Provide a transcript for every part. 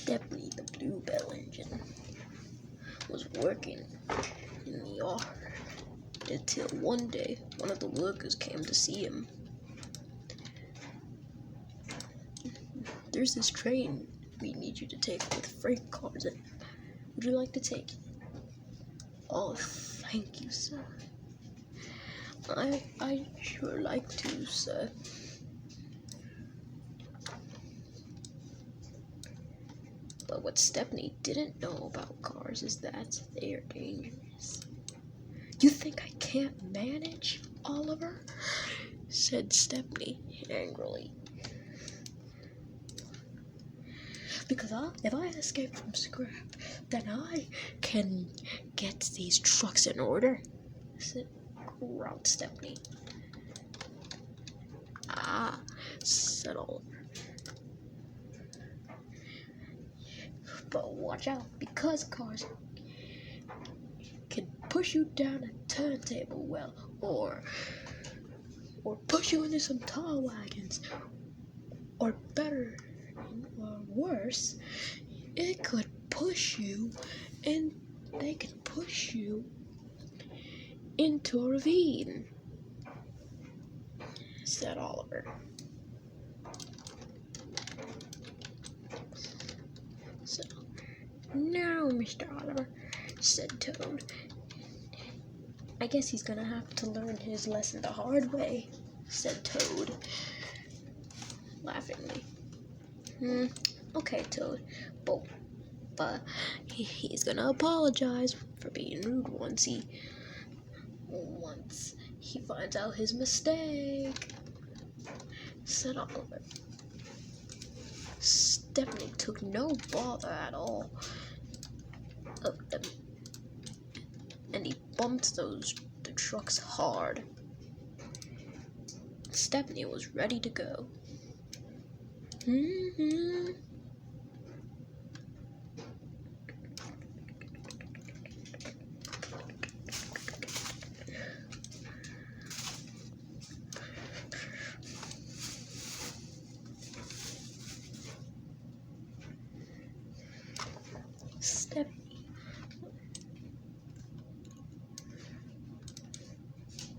Stepney, the bluebell engine, was working in the yard until one day one of the workers came to see him. "There's this train we need you to take with freight cars. Would you like to take it?" "Oh, thank you, sir. I sure like to, sir." But what Stepney didn't know about cars is that they are dangerous. "You think I can't manage, Oliver?" said Stepney angrily. "Because if I escape from scrap, then I can get these trucks in order," growled Stepney. "Ah," said Oliver. "But watch out, because cars can push you down a turntable well, or push you into some tall wagons, or better or worse, it could push you, and they could push you into a ravine," said Oliver. "So, now, Mr. Oliver," said Toad, "I guess he's gonna have to learn his lesson the hard way," said Toad, laughingly. Okay, Toad, but he's gonna apologize for being rude once he finds out his mistake," said Oliver. Stepney took no bother at all of them, and he bumped the trucks hard. Stepney was ready to go.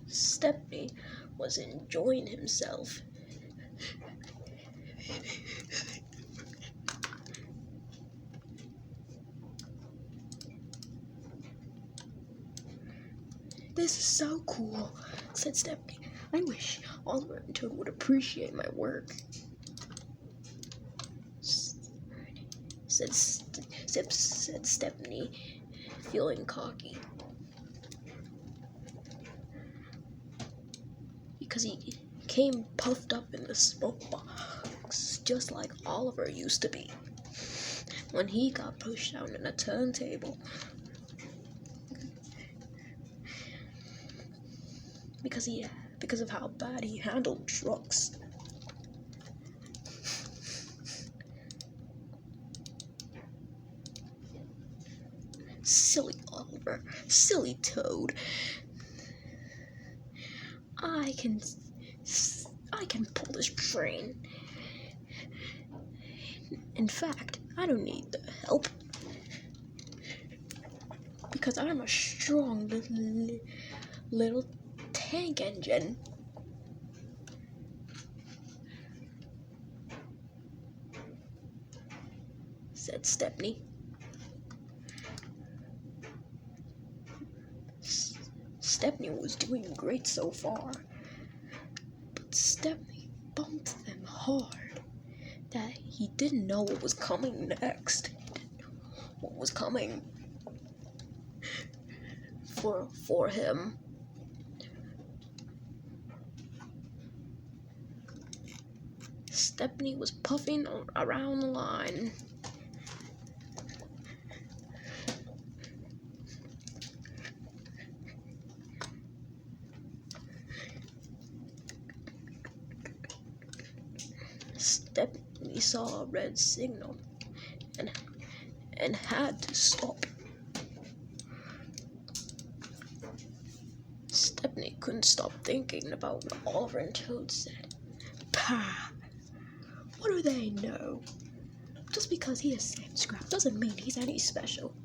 Stepney was enjoying himself. "This is so cool," said Stepney. "I wish Oliver and Toad would appreciate my work," said Stepney, feeling cocky, because he came puffed up in the smoke box, just like Oliver used to be when he got pushed down in a turntable. Because of how bad he handled trucks. Silly Oliver, silly Toad. I can pull this train. In fact, I don't need the help, because I'm a strong little tank engine." said Stepney. Stepney was doing great so far, but Stepney bumped them hard that he didn't know what was coming next. He didn't know what was coming for him. Stepney was puffing around the line. Stepney saw a red signal and had to stop. Stepney couldn't stop thinking about what Oliver and Toad said. Pah! What do they know? Just because he has saved Scrap doesn't mean he's any special.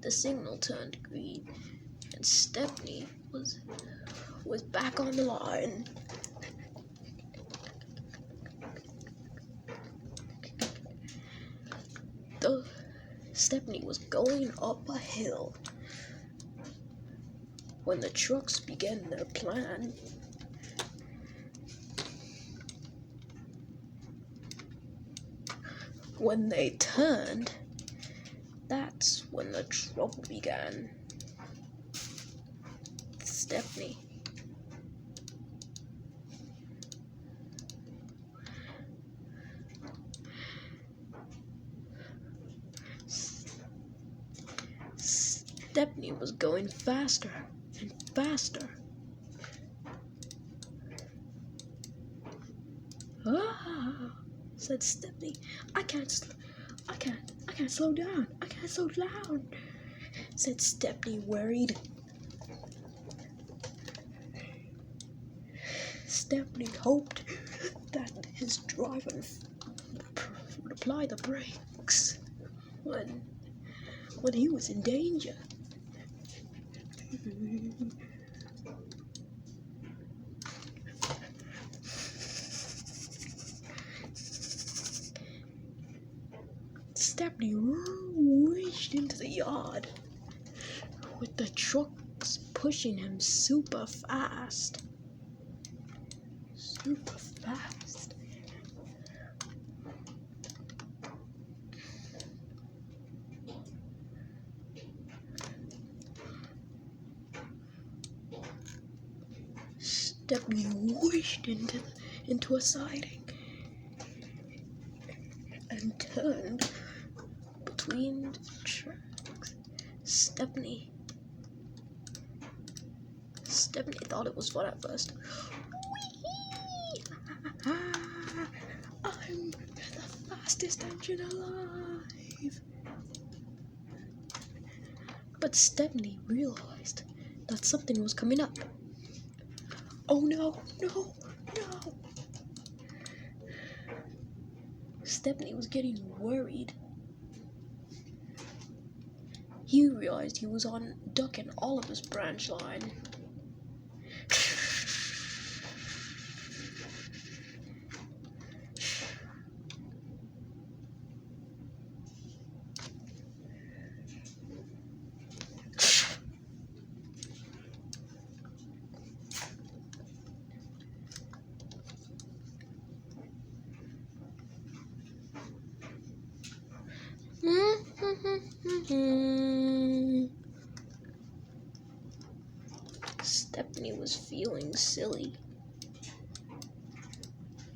The signal turned green, and Stepney was back on the line. Stepney was going up a hill when the trucks began their plan. When they turned, that's when the trouble began. Stepney was going faster and faster. Ah, said Stepney. I can't slow down. I can't slow down, said Stepney, worried. Stepney hoped that his driver would apply the brakes when he was in danger. Stepney rushed into the yard with the trucks pushing him super fast. Super fast. Stepney whooshed into a siding and turned between the tracks. Stepney thought it was fun at first. I'm the fastest engine alive. But Stepney realized that something was coming up. Oh no, no, no. Stepney was getting worried. He realized he was on Duck and Oliver's branch line. Stepney was feeling silly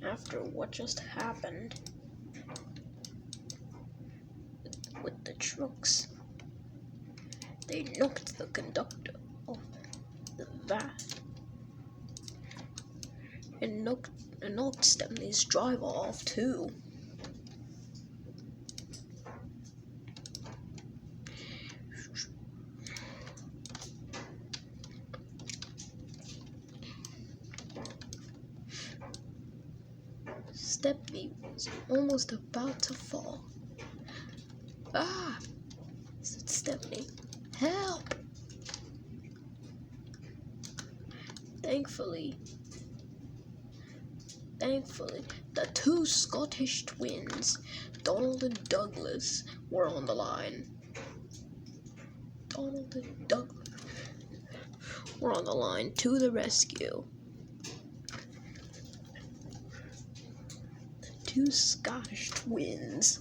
after what just happened with the trucks. They knocked the conductor off the van and knocked Stepney's driver off too. Stepney was almost about to fall. Ah, said Stepney. Help! Thankfully, the two Scottish twins, Donald and Douglas, were on the line. Donald and Douglas were on the line to the rescue. The two Scottish twins.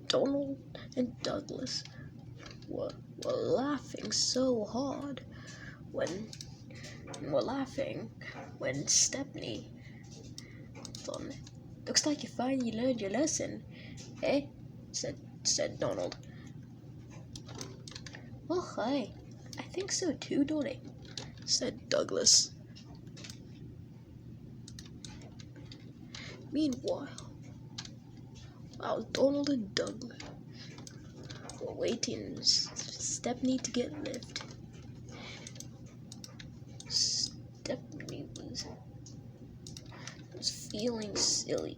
Donald and Douglas were laughing so hard when Stepney thought, "Looks like you finally learned your lesson, eh?" said Donald. "Oh, hi, I think so too, Donnie," said Douglas. Meanwhile, while Donald and Douglas were waiting Stepney to get lifted, Stepney was feeling silly.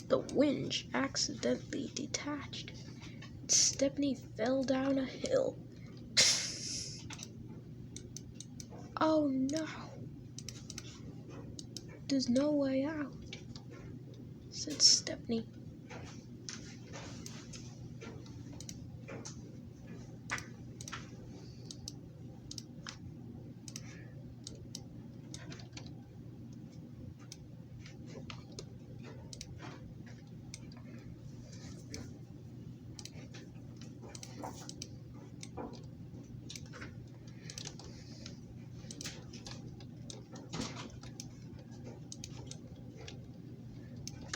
The winch accidentally detached. Stepney fell down a hill. Oh no! There's no way out, said Stepney.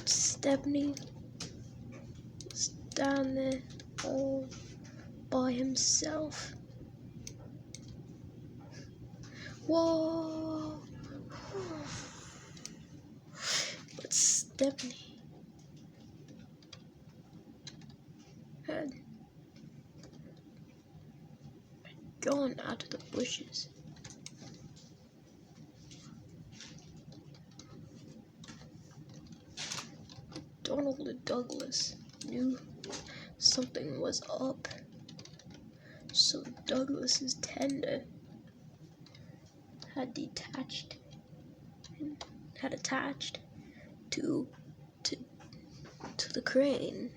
Stepney was down there all by himself. Whoa! But Stepney had gone out of the bushes. Donald and Douglas knew something was up, so Douglas's tender had attached to the crane.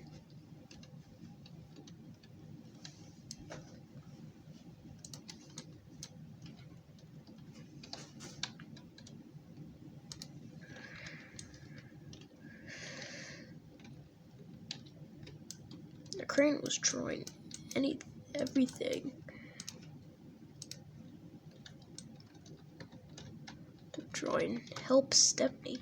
The crane was trying everything to try and help Stepney.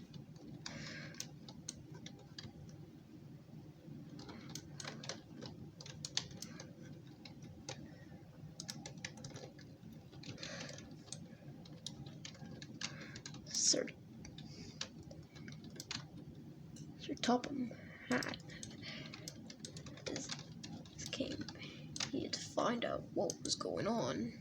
Sir Topham had this came. He had to find out what was going on.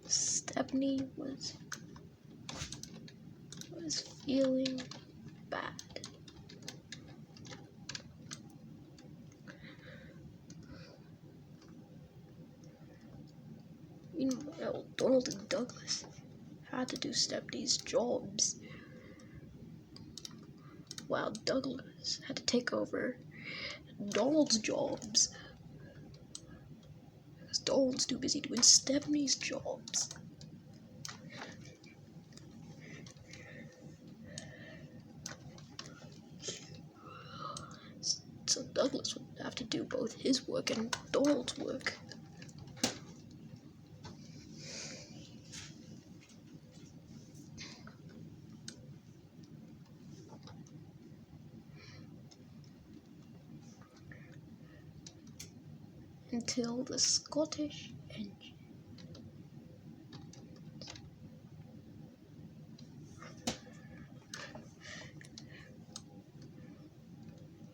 Stepney was feeling bad. Meanwhile, Donald and Douglas had to do Stepney's jobs, while Douglas had to take over Donald's jobs, because Donald's too busy doing Stepney's jobs. So Douglas would have to do both his work and Donald's work. Until the Scottish engine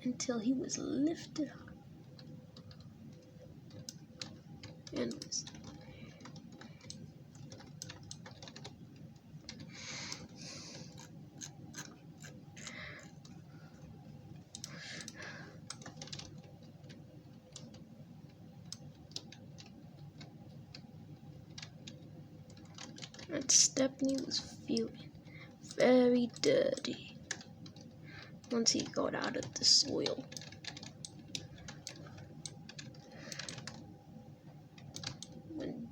until he was lifted up and was and Stepney was feeling very dirty once he got out of the soil. When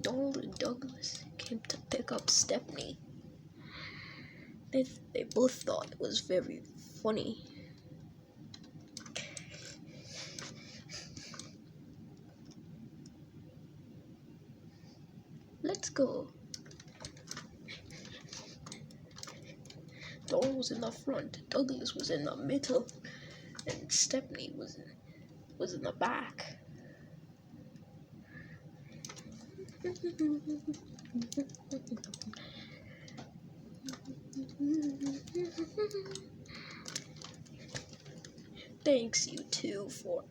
Donald and Douglas came to pick up Stepney, they both thought it was very funny. Let's go. Donald was in the front, Douglas was in the middle, and Stepney was in the back. Thanks you two for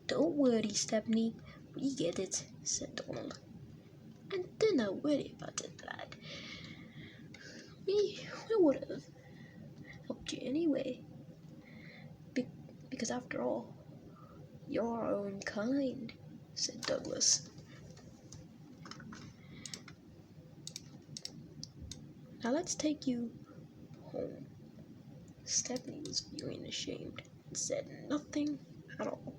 don't worry, Stepney, we get it, said Donald. And do not worry about it, lad. We would have helped you anyway. Because after all, you're our own kind, said Douglas. Now let's take you home. Stepney was feeling ashamed and said nothing at all.